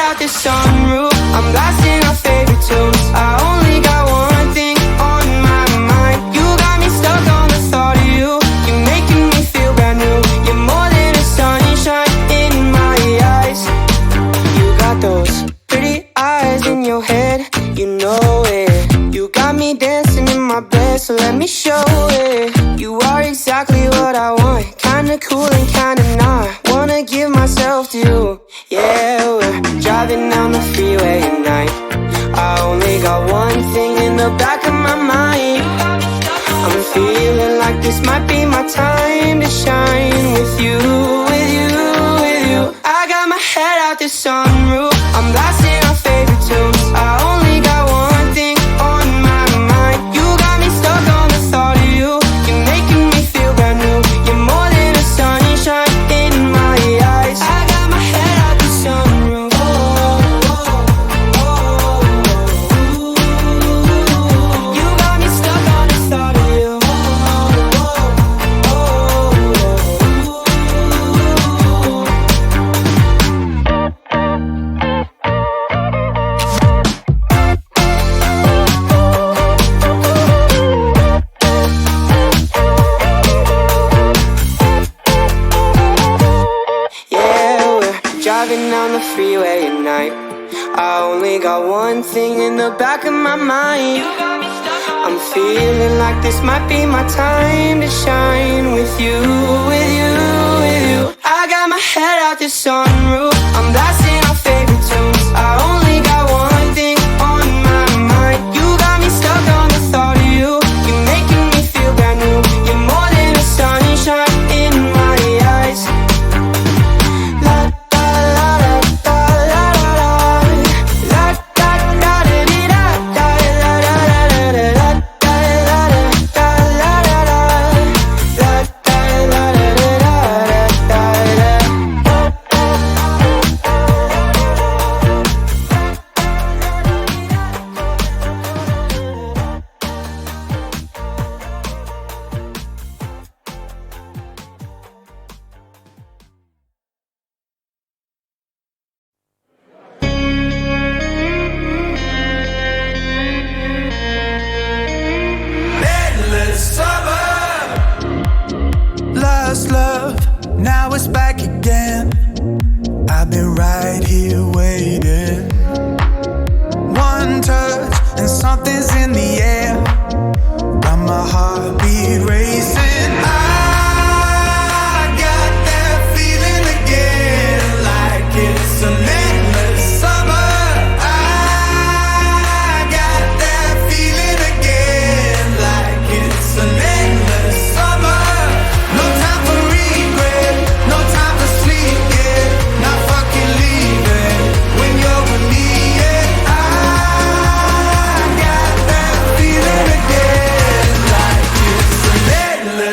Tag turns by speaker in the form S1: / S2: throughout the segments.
S1: out the sunroof, I'm blasting our favorite tunes. I only got one thing on my mind. You got me stuck on the thought of you. You're making me feel brand new. You're more than a sunshine in my eyes. You got those pretty eyes in your head, you know it. You got me dancing in my bed, so let me show it. You are exactly what I want, kinda cool and kinda not. Wanna give myself to you. Yeah, we're driving down the freeway at night. I only got one thing in the back of my mind. I'm feeling like this might be my time to shine with you, with you, with you. I got my head out the sunroof, I'm blasting our favorite tunes. I only got one thing on my mind. You got me stuck on the thought of you. You're making me feel brand new. You're more than a sunshine in my eyes. I got my head out the sunroof. You got me stuck on the thought of you. Driving down the freeway at night. I only got one thing in the back of my mind. I'm feeling like this might be my time to shine with you, with you, with you. I got my head out the sunroof, I'm blasting our favorite tunes. I only got one thing on my mind. You got me stuck on the thought of you. You're making me feel brand new. You're more than a sunshine in my eyes.
S2: Now it's back again. I've been right here waiting. One touch and something's in the air. Got my heartbeat racing. I got that feeling again, like it's an endless summer. I got that feeling again, like it's an endless summer. No time for regret, no time to sleep, yeah. Not fucking leaving when you're with me, yeah. I got that feeling again, like it's an endless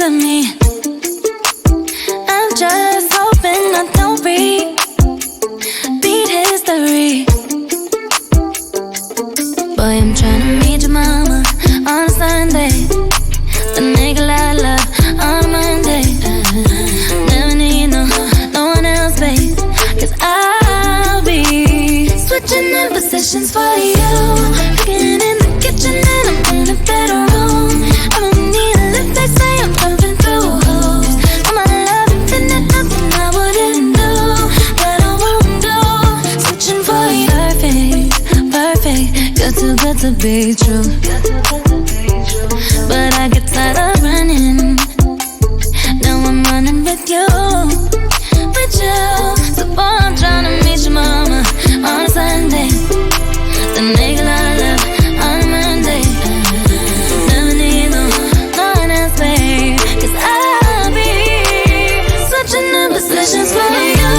S3: to me. I'm just hoping I don't repeat history. Boy, I'm tryna meet your mama on a Sunday. The nigga I love on a Monday. Never need no one else, babe. 'Cause I'll be switching in positions for you. Cooking in the kitchen and I'm in the bedroom. I don't need a lift, they say I'm pumping through holes. I'm my love infinite, nothing I wouldn't do, but I won't do. Switching for you, perfect, good to be true. But I get tired of running. Now I'm running with you. So boy, I'm tryna meet your mama on a Sunday. The nigga I love on a Monday. Never need no one else, babe. 'Cause I'll be switching the positions for you.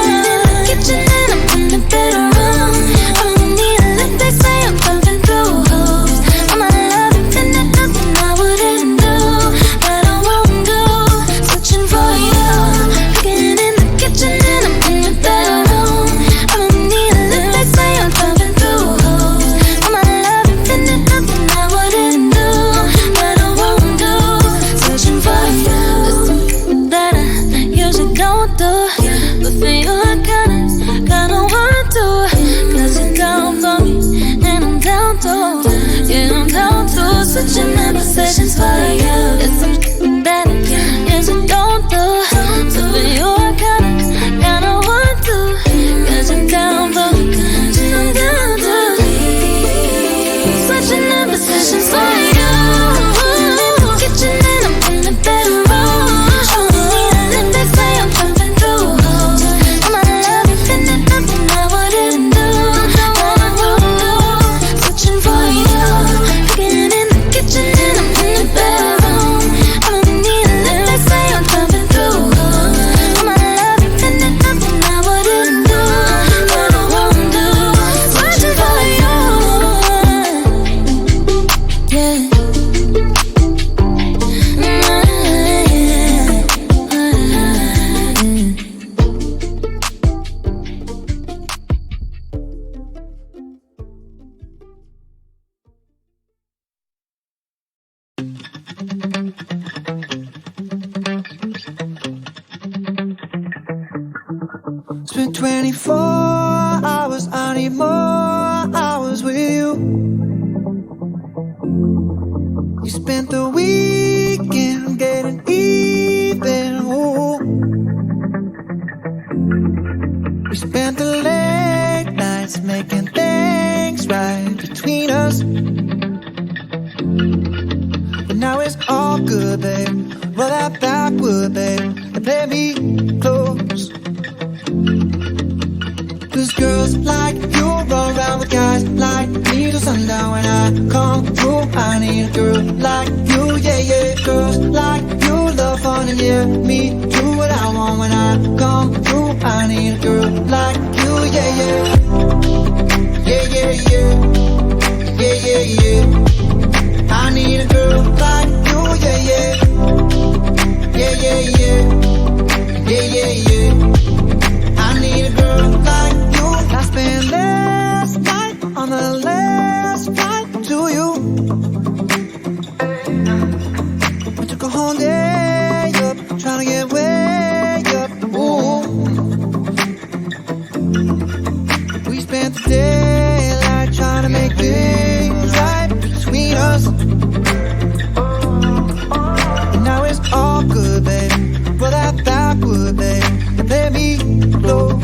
S3: In the kitchen and I'm in the bedroom. I don't need a lift, they say I'm pumping through holes. I'm my love infinite, nothing I wouldn't do, but I won't do. Switching for you. Cooking in the kitchen and I'm in the bedroom. I don't need a lift, they say I'm pumping through holes. I'm my love infinite, nothing I wouldn't do, but I won't do. Switching for you. There's something that I usually don't do, but for you I kinda want to. 'Cause you're down for me and I'm down too. Yeah, I'm down too. Switching my positions for you. There's something that I usually don't do, so for you I kinda want to. 'Cause you're down for me and I'm down too. Switching my positions for you. Kitchen and I'm in the bedroom. I don't need a lift, they say I'm pumping through holes. I'm my love infinite, nothing I wouldn't do, but I won't do. Switching for you. Cooking in the kitchen and I'm in the bedroom. I don't need a lift, they say I'm pumping through holes. I'm my love infinite, nothing I wouldn't do, but I won't do. Switching for you. Yeah.
S2: Spent 24 hours, I need more hours with you. You spent the weekend getting even, ooh. We spent the late nights making things right between us. But now it's all good, babe. Roll that backward, babe, and play me close. 'Cause girls like you run around with guys like me till sundown. When I come through, I need a girl like you, yeah, yeah. Girls like you love fun and yeah, me do what I want. When I come through, I need a girl like you, yeah, yeah. Yeah, yeah, yeah. Yeah, yeah, yeah. I need a girl like you, yeah, yeah. Yeah, yeah, yeah. Yeah, yeah, yeah. I need a girl like you. I spent last night on the last flight to you. I took a whole day up, trying to get way up. Ooh. We spent the daylight trying to make things right between us. And now it's all good, babe. Roll that backward, babe, and let me close.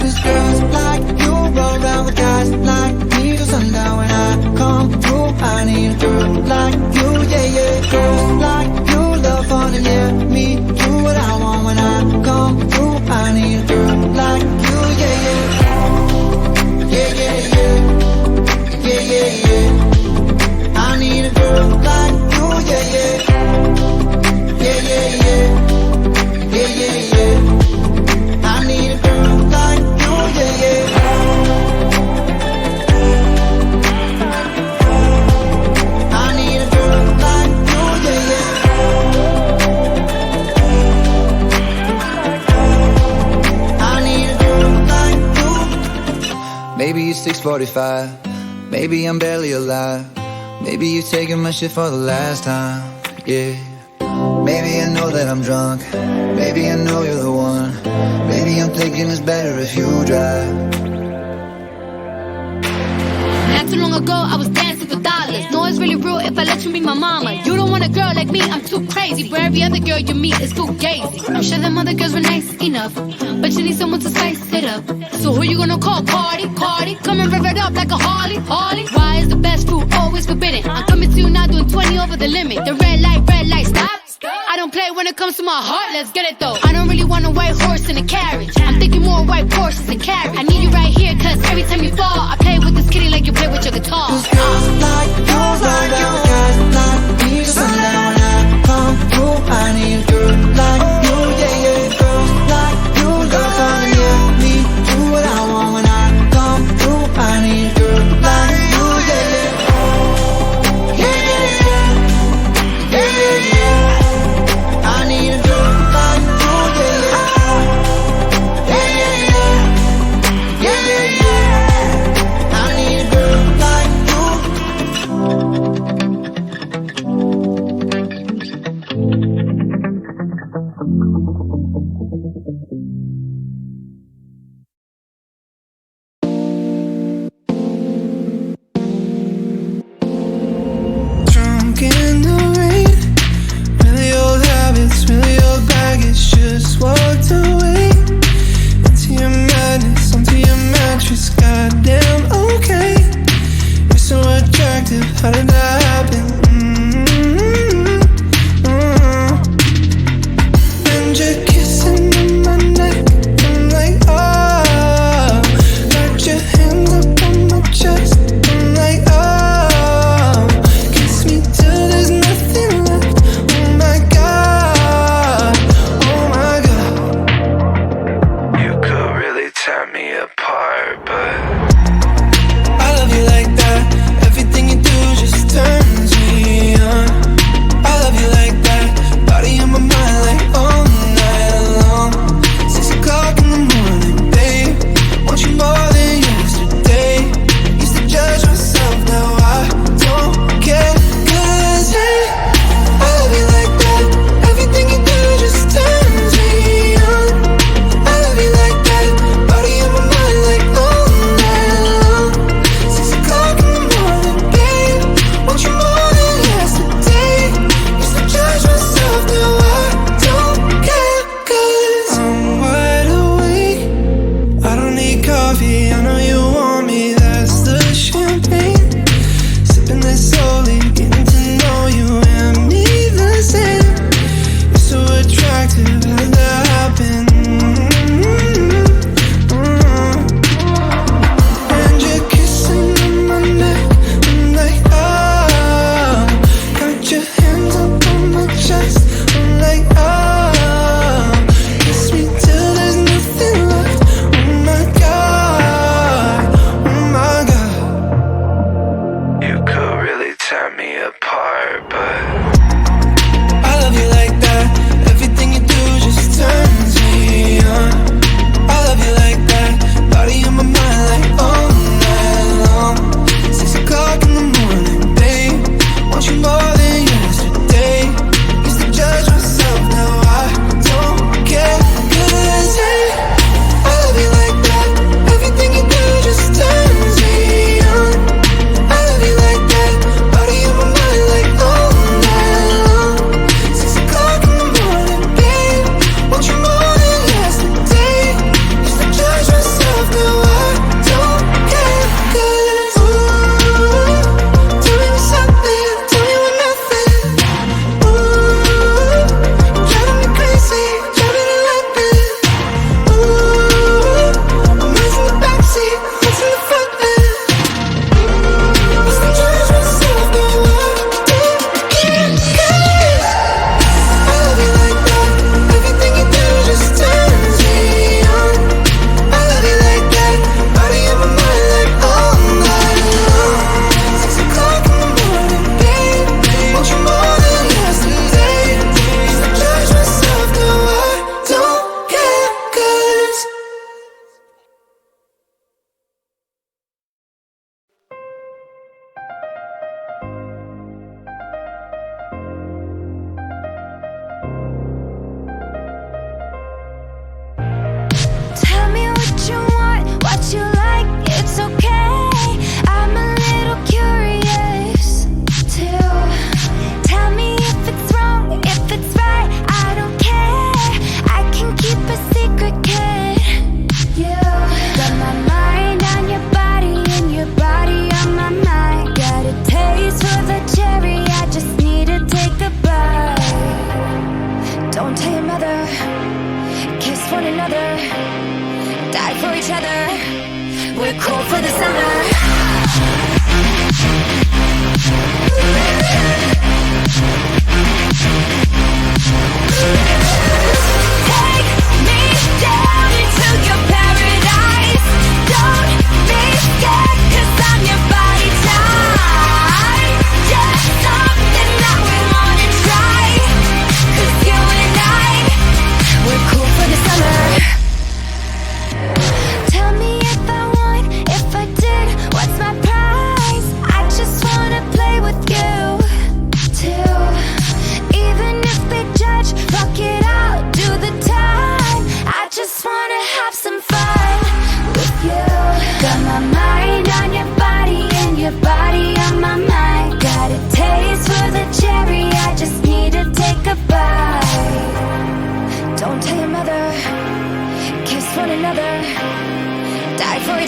S2: Cause girls like you run around with guys like me till sundown. When I come through, I need a girl like you, yeah, yeah. Girls like you love
S4: 6:45. Maybe I'm barely alive. Maybe you taking my shit for the last time. Yeah. Maybe I know that I'm drunk. Maybe I know you're the one. Maybe I'm thinking it's better if you drive.
S5: Not too long ago, I was dancing for dollars. No, it's really real if I let you meet my mama. You don't want a girl like me, I'm too crazy. Where every other girl you meet is too gazy. I'm sure them other girls were nice enough, but you need someone to spice it up. So who you gonna call? Cardi, Cardi. Come and rev it up like a Harley, Harley. Why is the best fruit always forbidden? I'm coming to you now doing 20 over the limit. The red light, stop. I don't play when it comes to my heart, let's get it though. I don't really want a white horse in a carriage. I'm thinking more white Porsches and carriage. I need you right here, cause every time you fall, I play with this kitty like you play with your guitar.
S2: Cause girls like you, guys like me. Sundown when I come through, I need a girl like you, yeah, yeah. Girls like you, girl, come and hear me do what I want when I come through. I need a girl like you, yeah, yeah. Yeah, yeah, yeah. Yeah, yeah, yeah. I need a girl like you, yeah, yeah. Yeah, yeah, yeah. Yeah, yeah, yeah. I need a girl like you.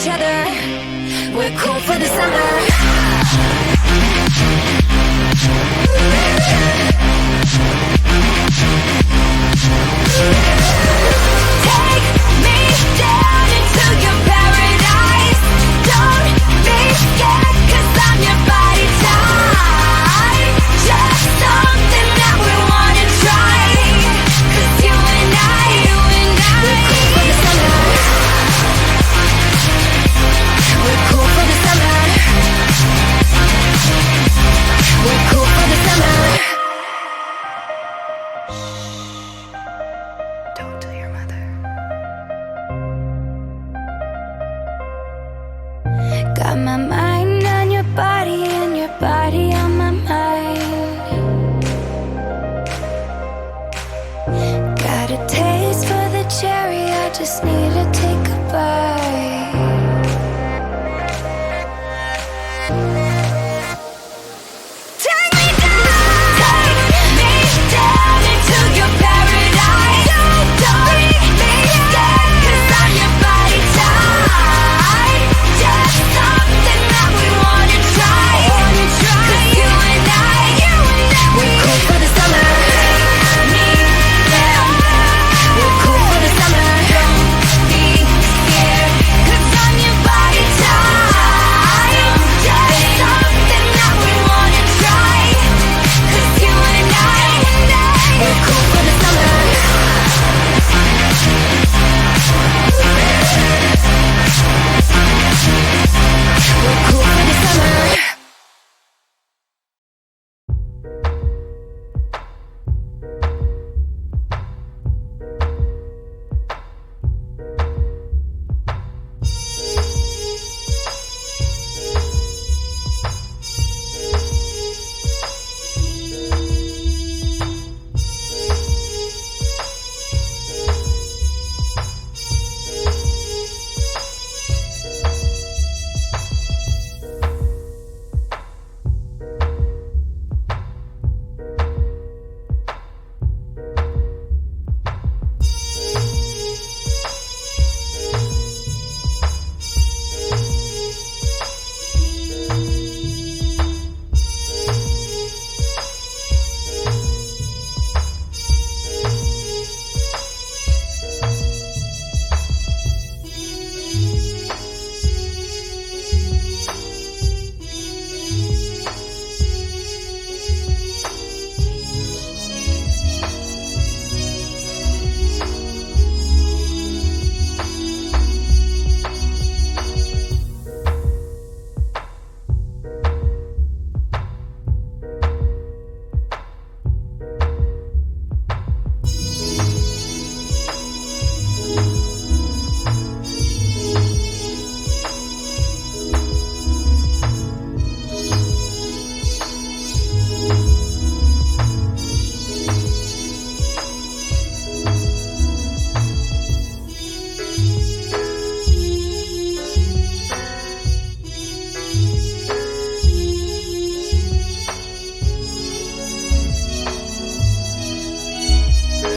S3: each other. We're cool for the summer.